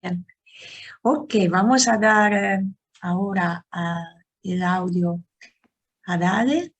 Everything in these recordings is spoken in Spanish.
Bien. Ok, vamos a dar ahora el audio a Dale.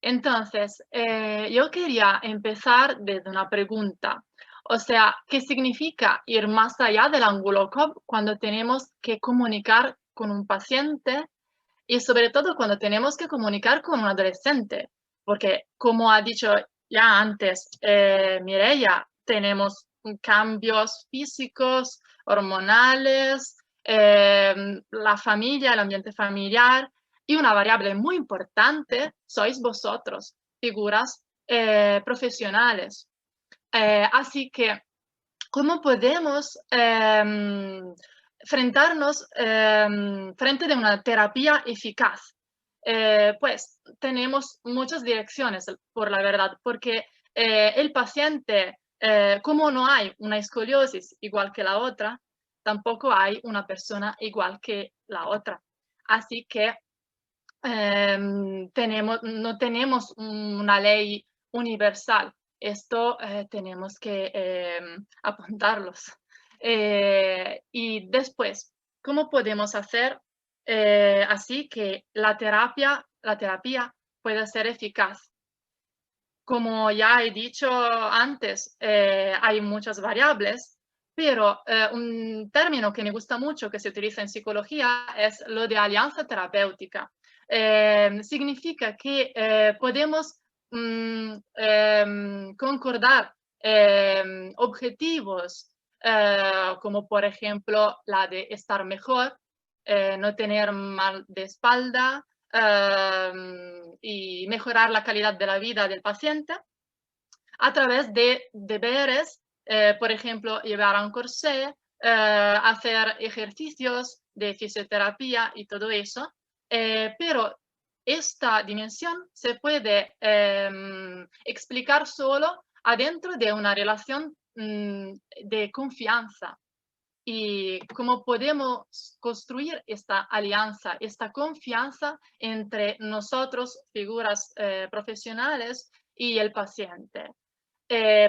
Entonces, yo quería empezar desde una pregunta. O sea, ¿qué significa ir más allá del ángulo COB cuando tenemos que comunicar con un paciente y sobre todo cuando tenemos que comunicar con un adolescente? Porque, como ha dicho ya antes Mireia, tenemos cambios físicos, hormonales, la familia, el ambiente familiar. Y una variable muy importante sois vosotros, figuras profesionales. Así que, ¿cómo podemos enfrentarnos frente de una terapia eficaz? Pues tenemos muchas direcciones, por la verdad, porque el paciente, como no hay una escoliosis igual que la otra, tampoco hay una persona igual que la otra. Así que no tenemos una ley universal. Esto tenemos que apuntarlos. Y después, ¿cómo podemos hacer así que la terapia pueda ser eficaz? Como ya he dicho antes, hay muchas variables, pero un término que me gusta mucho que se utiliza en psicología es lo de alianza terapéutica. Significa que podemos concordar objetivos como por ejemplo la de estar mejor, no tener mal de espalda, y mejorar la calidad de la vida del paciente a través de deberes, por ejemplo, llevar a un corsé, hacer ejercicios de fisioterapia y todo eso. Pero esta dimensión se puede explicar solo adentro de una relación de confianza. Y cómo podemos construir esta alianza, esta confianza entre nosotros, figuras profesionales, y el paciente.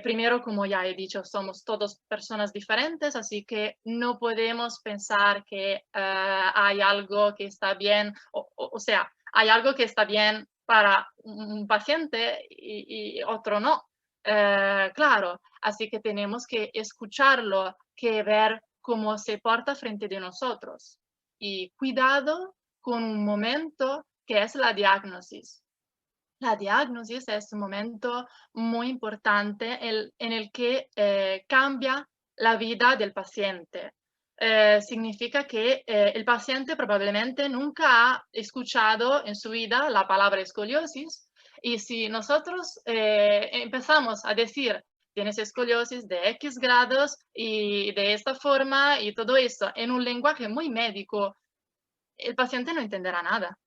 Primero, como ya he dicho, somos todos personas diferentes, así que no podemos pensar que hay algo que está bien, o sea, hay algo que está bien para un paciente y otro no. Claro, así que tenemos que escucharlo, que ver cómo se porta frente de nosotros. Y cuidado con un momento que es la diagnosis. La diagnosis es un momento muy importante en el que cambia la vida del paciente. Significa que el paciente probablemente nunca ha escuchado en su vida la palabra escoliosis, y si nosotros empezamos a decir tienes escoliosis de X grados y de esta forma y todo eso en un lenguaje muy médico, el paciente no entenderá nada.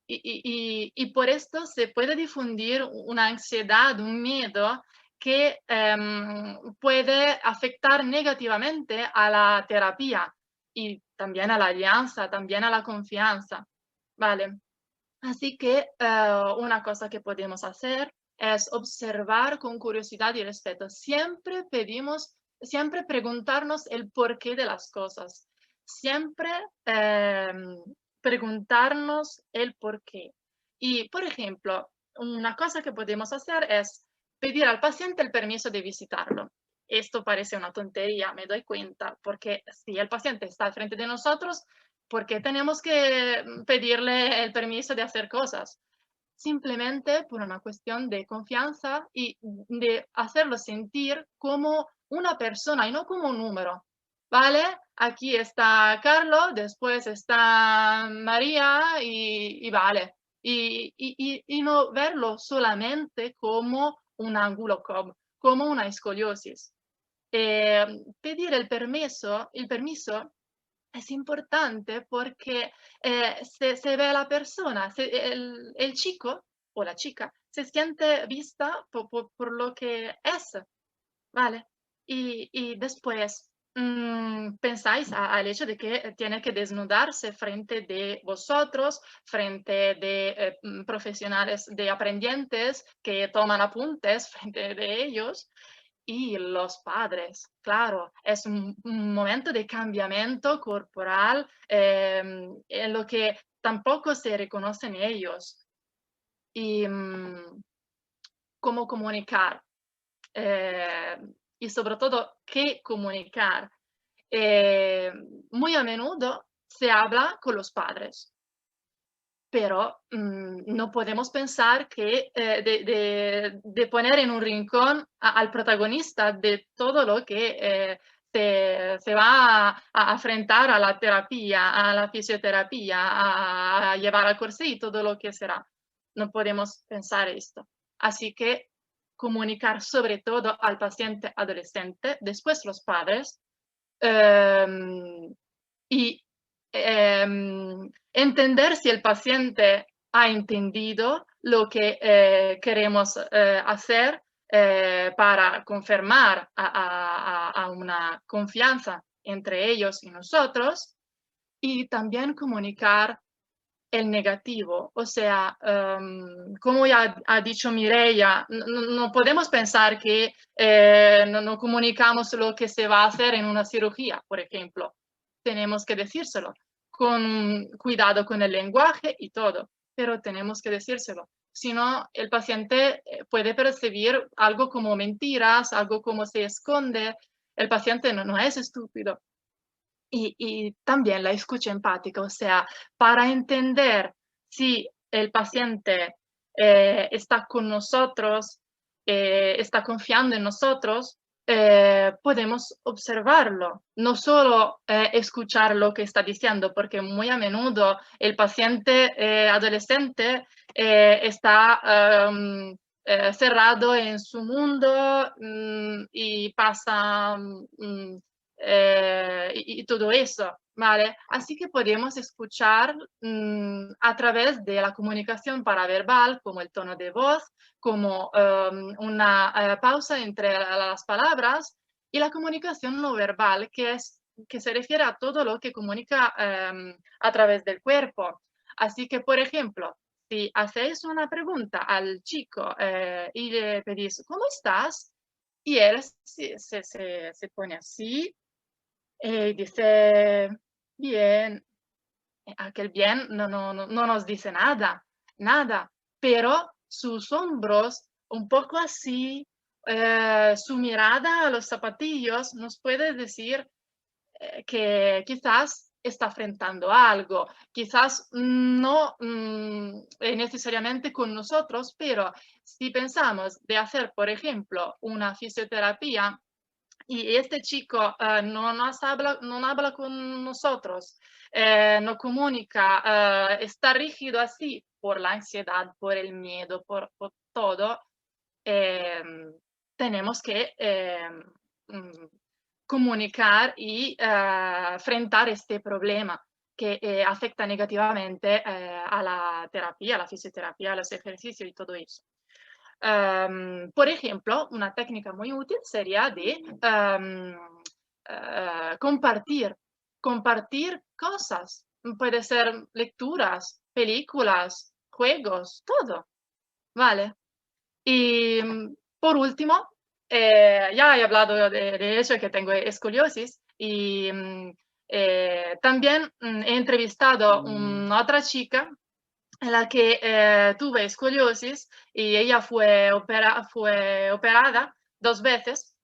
Y por esto se puede difundir una ansiedad, un miedo que puede afectar negativamente a la terapia y también a la alianza, también a la confianza. Vale. Así que una cosa que podemos hacer es observar con curiosidad y respeto. Siempre preguntarnos el porqué de las cosas. Siempre preguntarnos el porqué. Y, por ejemplo, una cosa que podemos hacer es pedir al paciente el permiso de visitarlo. Esto parece una tontería, me doy cuenta, porque si el paciente está al frente de nosotros, ¿por qué tenemos que pedirle el permiso de hacer cosas? Simplemente por una cuestión de confianza y de hacerlo sentir como una persona y no como un número. ¿Vale? Aquí está Carlos, después está María y vale. Y no verlo solamente como un ángulo COB, como una escoliosis. Pedir el permiso es importante porque se ve a la persona, el chico o la chica se siente vista por lo que es, ¿vale? Y después pensáis al hecho de que tiene que desnudarse frente de vosotros, frente de profesionales, de aprendientes que toman apuntes frente de ellos. y los padres, claro, es un momento de cambiamiento corporal en lo que tampoco se reconocen ellos. Y cómo comunicar, eh, y sobre todo qué comunicar. Eh, Muy a menudo se habla con los padres, pero no podemos pensar que de poner en un rincón al protagonista de todo lo que se va a enfrentar a la terapia, a la fisioterapia, a llevar al corsé y todo lo que será. No podemos pensar esto. Así que comunicar sobre todo al paciente adolescente, después los padres, y entender si el paciente ha entendido lo que queremos hacer para confirmar a una confianza entre ellos y nosotros, y también comunicar el negativo. O sea, como ya ha dicho Mireia, no podemos pensar que no comunicamos lo que se va a hacer en una cirugía, por ejemplo. Tenemos que decírselo, con cuidado con el lenguaje y todo, pero tenemos que decírselo. Si no, el paciente puede percibir algo como mentiras, algo como se esconde. El paciente no es estúpido. Y también la escucha empática, o sea, para entender si el paciente está con nosotros, está confiando en nosotros, podemos observarlo, no solo escuchar lo que está diciendo, porque muy a menudo el paciente adolescente está cerrado en su mundo y pasa y todo eso, ¿vale? Así que podemos escuchar a través de la comunicación paraverbal, como el tono de voz, como una pausa entre las palabras, y la comunicación no verbal, que se refiere a todo lo que comunica a través del cuerpo. Así que, por ejemplo, si hacéis una pregunta al chico y le pedís, ¿cómo estás? Y él se pone así, dice, bien, aquel bien no nos dice nada, nada, pero sus hombros un poco así, su mirada a los zapatillos nos puede decir que quizás está enfrentando algo, quizás no necesariamente con nosotros, pero si pensamos de hacer, por ejemplo, una fisioterapia y este chico no habla con nosotros, no comunica, está rígido así por la ansiedad, por el miedo, por todo, eh, tenemos que comunicar y enfrentar este problema que afecta negativamente a la terapia, a la fisioterapia, a los ejercicios y todo eso. Por ejemplo, una técnica muy útil sería de compartir cosas. Puede ser lecturas, películas, juegos, todo, ¿vale? Y por último, ya he hablado de eso, que tengo escoliosis, y también he entrevistado a una otra chica en la que tuve escoliosis y ella fue operada 2 veces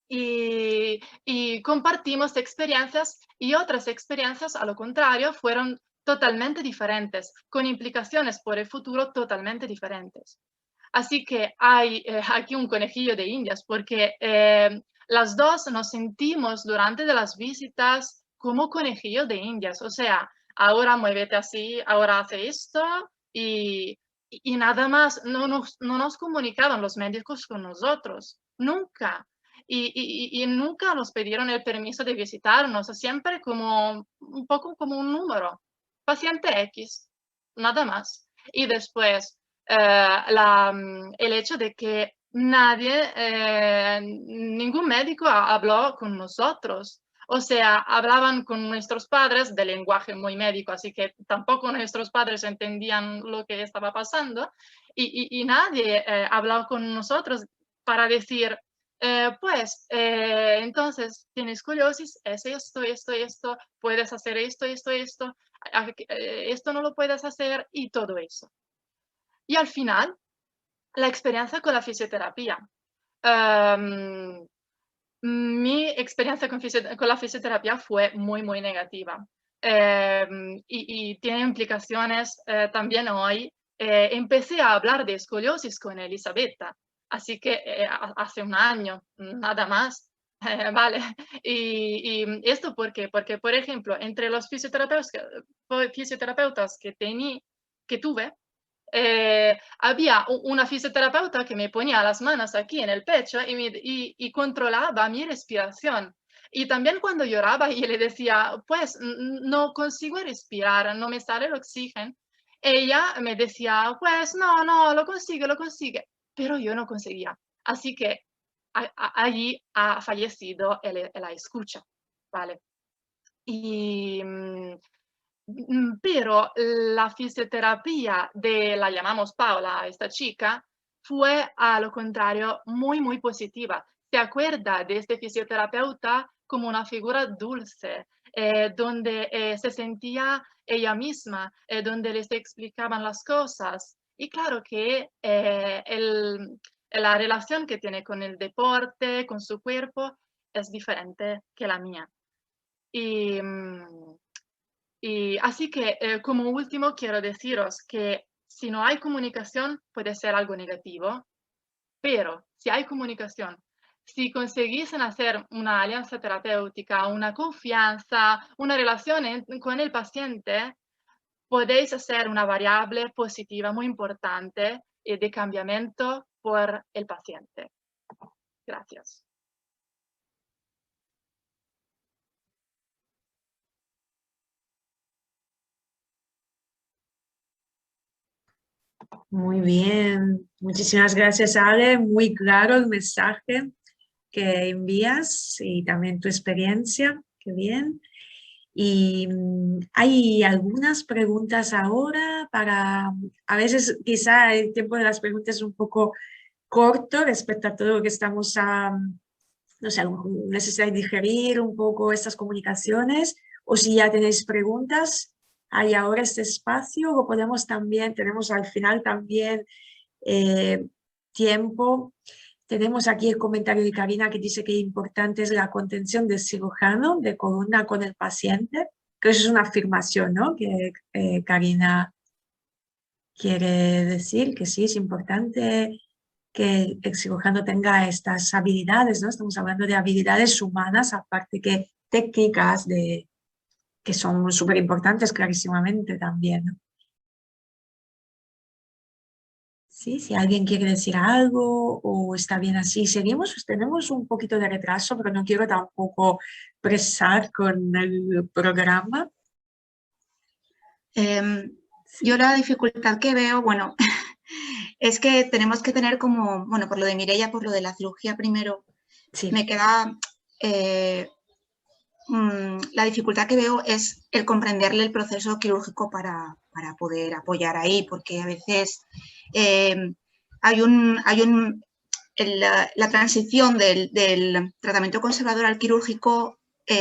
y compartimos experiencias, y otras experiencias, a lo contrario, fueron totalmente diferentes, con implicaciones por el futuro totalmente diferentes. Así que hay aquí un conejillo de indias, porque las dos nos sentimos durante de las visitas como conejillo de indias. O sea, ahora muévete así, ahora hace esto, y nada más. No nos comunicaban los médicos con nosotros, nunca. Y nunca nos pidieron el permiso de visitarnos, siempre como un poco como un número. Paciente X, nada más. Y después el hecho de que ningún médico habló con nosotros. O sea, hablaban con nuestros padres de lenguaje muy médico, así que tampoco nuestros padres entendían lo que estaba pasando, y nadie habló con nosotros para decir, entonces tienes escoliosis, es esto, esto, esto, puedes hacer esto, esto, esto, esto no lo puedes hacer y todo eso. Y al final, la experiencia con la fisioterapia. Mi experiencia con la fisioterapia fue muy, muy negativa. Y tiene implicaciones también hoy. Empecé a hablar de escoliosis con Elisabetta, así que hace un año, nada más. Vale, y esto ¿por qué? Porque, por ejemplo, entre los fisioterapeutas que tuve, había una fisioterapeuta que me ponía las manos aquí en el pecho y controlaba mi respiración. Y también cuando lloraba y le decía, pues no consigo respirar, no me sale el oxígeno, ella me decía, pues no, no, lo consigue, pero yo no conseguía. Así que allí ha fallecido la escucha, ¿vale? Y, pero la fisioterapia la llamamos Paola, esta chica, fue a lo contrario muy, muy positiva. Se acuerda de este fisioterapeuta como una figura dulce, donde se sentía ella misma, donde les explicaban las cosas. Y claro que la relación que tiene con el deporte, con su cuerpo, es diferente que la mía. Y, y así que como último quiero deciros que si no hay comunicación puede ser algo negativo, pero si hay comunicación, si conseguís hacer una alianza terapéutica, una confianza, una relación con el paciente, podéis hacer una variable positiva muy importante de cambiamiento por el paciente. Gracias. Muy bien, muchísimas gracias, Ale. Muy claro el mensaje que envías y también tu experiencia. Qué bien. Y hay algunas preguntas ahora para, a veces quizá el tiempo de las preguntas es un poco corto respecto a todo lo que estamos no sé, necesitáis digerir un poco estas comunicaciones o si ya tenéis preguntas, hay ahora este espacio o podemos también, tenemos al final también eh, tiempo. Tenemos aquí el comentario de Karina que dice que importante es la contención del cirujano de columna con el paciente, que eso es una afirmación, ¿no? Que Karina quiere decir que sí, es importante que el cirujano tenga estas habilidades, ¿no? Estamos hablando de habilidades humanas, aparte que técnicas que son súper importantes clarísimamente también, ¿no? Sí, si alguien quiere decir algo o está bien así, seguimos, pues tenemos un poquito de retraso, pero no quiero tampoco presar con el programa. Yo la dificultad que veo, bueno, es que tenemos que tener como, bueno, por lo de Mireia, por lo de la cirugía primero, Sí. me queda, la dificultad que veo es el comprenderle el proceso quirúrgico para poder apoyar ahí, porque a veces la transición del tratamiento conservador al quirúrgico,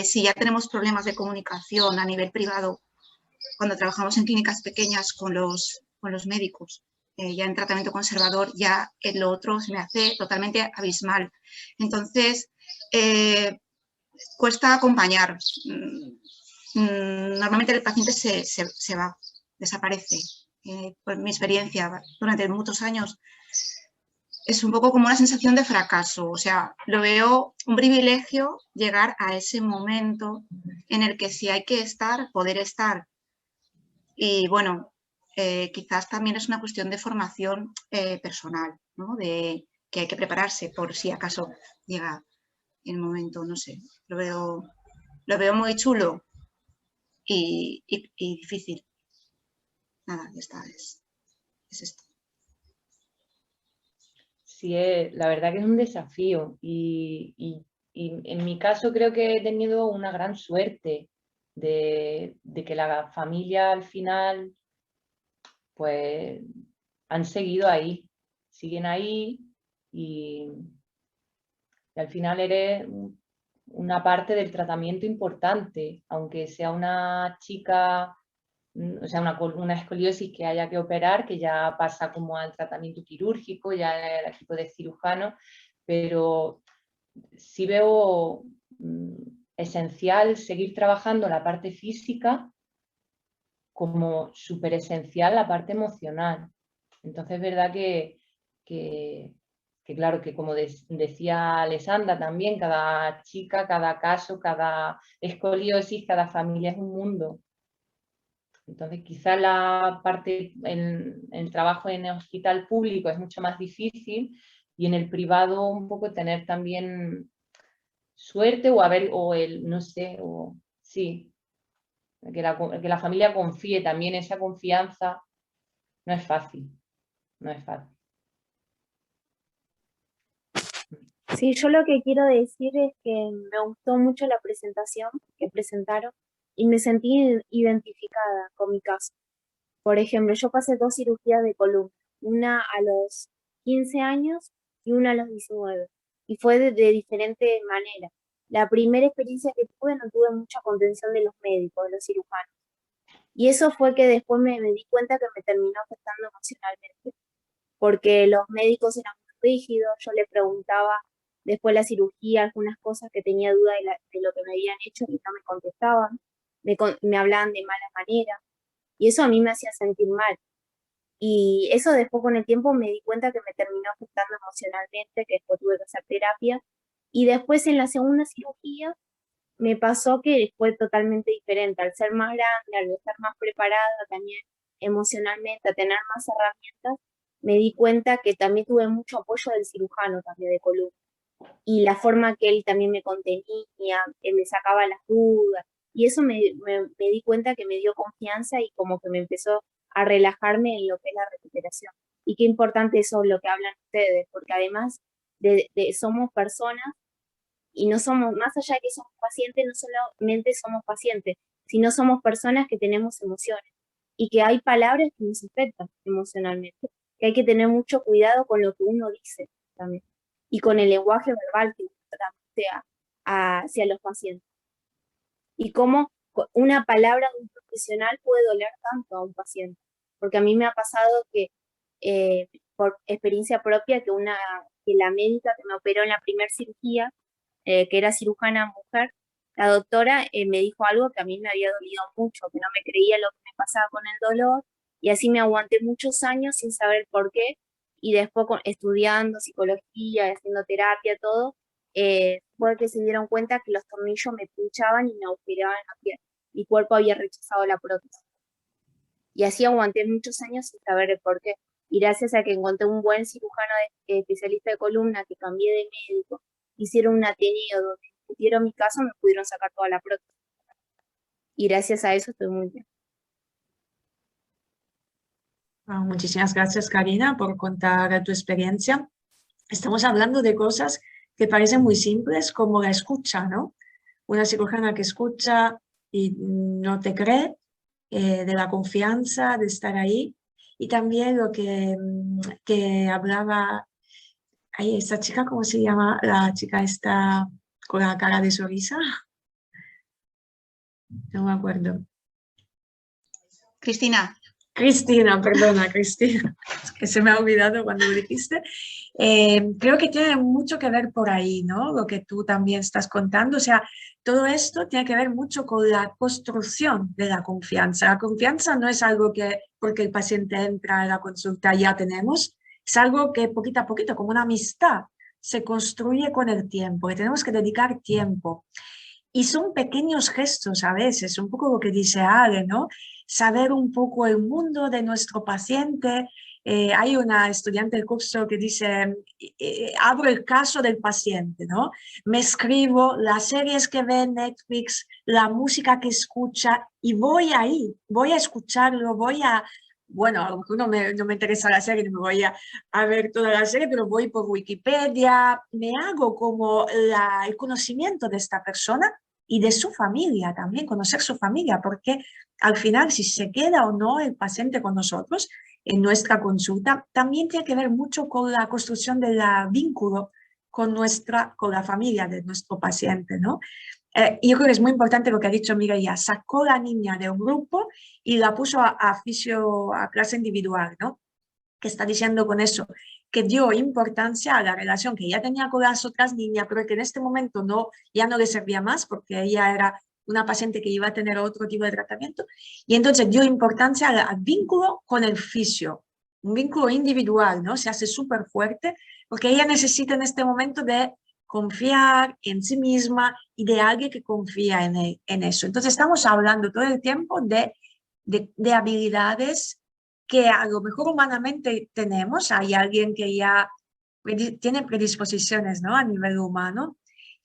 si ya tenemos problemas de comunicación a nivel privado, cuando trabajamos en clínicas pequeñas con los médicos, ya en tratamiento conservador, ya lo otro se me hace totalmente abismal. Entonces, cuesta acompañar. Normalmente el paciente se va, desaparece. Por mi experiencia, durante muchos años, es un poco como una sensación de fracaso. O sea, lo veo un privilegio llegar a ese momento en el que si hay que estar, poder estar. Y bueno, quizás también es una cuestión de formación personal, ¿no? De que hay que prepararse por si acaso llega el momento, no sé. Lo veo muy chulo y difícil. Nada, ya está, es esto. Sí, la verdad que es un desafío y en mi caso creo que he tenido una gran suerte de que la familia al final pues han seguido ahí, siguen ahí y y al final eres una parte del tratamiento importante, aunque sea una chica, o sea, una escoliosis que haya que operar, que ya pasa como al tratamiento quirúrgico, ya el equipo de cirujanos, pero sí veo esencial seguir trabajando la parte física como súper esencial la parte emocional. Entonces es verdad que claro, que como decía Alessandra también, cada chica, cada caso, cada escoliosis, cada familia es un mundo. Entonces quizá la parte, el trabajo en el hospital público es mucho más difícil y en el privado un poco tener también suerte no sé, sí, que la familia confíe también, esa confianza no es fácil, no es fácil. Sí, yo lo que quiero decir es que me gustó mucho la presentación que presentaron y me sentí identificada con mi caso. Por ejemplo, yo pasé 2 cirugías de columna, una a los 15 años y una a los 19, y fue de diferente manera. La primera experiencia que tuve no tuve mucha contención de los médicos, de los cirujanos, y eso fue que después me di cuenta que me terminó afectando emocionalmente, porque los médicos eran muy rígidos, yo le preguntaba después de la cirugía algunas cosas que tenía duda de lo que me habían hecho y no me contestaban, me hablaban de mala manera, y eso a mí me hacía sentir mal. Y eso después con el tiempo me di cuenta que me terminó afectando emocionalmente, que después tuve que hacer terapia. Y después en la segunda cirugía me pasó que fue totalmente diferente. Al ser más grande, al estar más preparada también emocionalmente, a tener más herramientas, me di cuenta que también tuve mucho apoyo del cirujano también de columna. Y la forma que él también me contenía, él me sacaba las dudas. Y eso me di cuenta que me dio confianza y como que me empezó a relajarme en lo que es la recuperación. Y qué importante eso es lo que hablan ustedes, porque además somos personas y no somos, más allá de que somos pacientes, no solamente somos pacientes, sino somos personas que tenemos emociones y que hay palabras que nos afectan emocionalmente, que hay que tener mucho cuidado con lo que uno dice también y con el lenguaje verbal que uno transmite hacia los pacientes. Y cómo una palabra de un profesional puede doler tanto a un paciente. Porque a mí me ha pasado que, por experiencia propia, que la médica que me operó en la primera cirugía, que era cirujana mujer, la doctora me dijo algo que a mí me había dolido mucho, que no me creía lo que me pasaba con el dolor, y así me aguanté muchos años sin saber por qué, y después estudiando psicología, haciendo terapia, todo, fue que se dieron cuenta que los tornillos me pinchaban y me agujeraban la piel. Mi cuerpo había rechazado la prótesis. Y así aguanté muchos años sin saber el por qué. Y gracias a que encontré un buen cirujano especialista de columna, que cambié de médico, hicieron un ateneo donde discutieron mi caso, me pudieron sacar toda la prótesis. Y gracias a eso estoy muy bien. Muchísimas gracias, Karina, por contar tu experiencia. Estamos hablando de cosas que parecen muy simples, como la escucha, ¿no? Una cirujana que escucha y no te cree, de la confianza, de estar ahí. Y también lo que hablaba, ahí esta chica, ¿cómo se llama? La chica está con la cara de sonrisa. No me acuerdo. Cristina. Cristina, perdona, Cristina, es que se me ha olvidado cuando lo dijiste. Creo que tiene mucho que ver por ahí, ¿no? Lo que tú también estás contando. O sea, todo esto tiene que ver mucho con la construcción de la confianza. La confianza no es algo que porque el paciente entra a la consulta ya tenemos, es algo que poquito a poquito, como una amistad, se construye con el tiempo, que tenemos que dedicar tiempo. Y son pequeños gestos a veces, un poco lo que dice Ale, ¿no? Saber un poco el mundo de nuestro paciente. Hay una estudiante del curso que dice, abro el caso del paciente, ¿no? Me escribo las series que ve en Netflix, la música que escucha y voy ahí, voy a escucharlo, bueno, a lo mejor no me interesa la serie, no me voy a ver toda la serie, pero voy por Wikipedia, me hago como el conocimiento de esta persona y de su familia también, conocer su familia, porque al final si se queda o no el paciente con nosotros en nuestra consulta, también tiene que ver mucho con la construcción del vínculo con la familia de nuestro paciente, ¿no? Yo creo que es muy importante lo que ha dicho Mireia, sacó la niña de un grupo y la puso a clase individual, ¿no? Que está diciendo con eso, que dio importancia a la relación que ella tenía con las otras niñas, pero que en este momento ya no le servía más porque ella era una paciente que iba a tener otro tipo de tratamiento, y entonces dio importancia al vínculo con el fisio, un vínculo individual, ¿no? Se hace súper fuerte porque ella necesita en este momento de confiar en sí misma y de alguien que confía en eso. Entonces estamos hablando todo el tiempo de habilidades que a lo mejor humanamente tenemos. Hay alguien que ya tiene predisposiciones, ¿no? A nivel humano,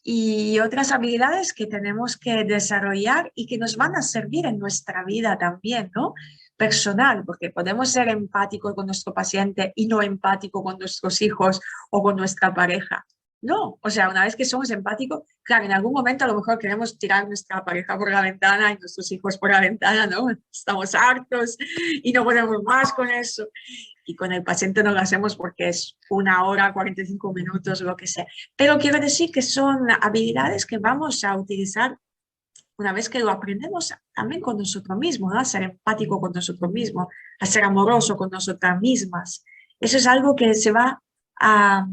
y otras habilidades que tenemos que desarrollar y que nos van a servir en nuestra vida también, ¿no? Personal, porque podemos ser empáticos con nuestro paciente y no empáticos con nuestros hijos o con nuestra pareja. No, o sea, una vez que somos empáticos, claro, en algún momento a lo mejor queremos tirar nuestra pareja por la ventana y nuestros hijos por la ventana, ¿no? Estamos hartos y no podemos más con eso. Y con el paciente no lo hacemos porque es 1 hora, 45 minutos, lo que sea. Pero quiero decir que son habilidades que vamos a utilizar una vez que lo aprendemos también con nosotros mismos, ¿no? A ser empático con nosotros mismos, a ser amoroso con nosotras mismas. Eso es algo que se va a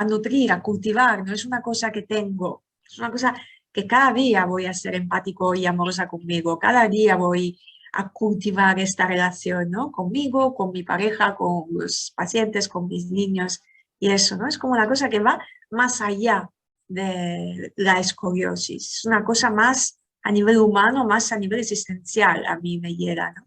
nutrir, a cultivar, no es una cosa que tengo, es una cosa que cada día voy a ser empático y amorosa conmigo, cada día voy a cultivar esta relación, ¿no? Conmigo, con mi pareja, con los pacientes, con mis niños, y eso, ¿no? Es como una cosa que va más allá de la escoliosis, es una cosa más a nivel humano, más a nivel existencial, a mí me llega, ¿no?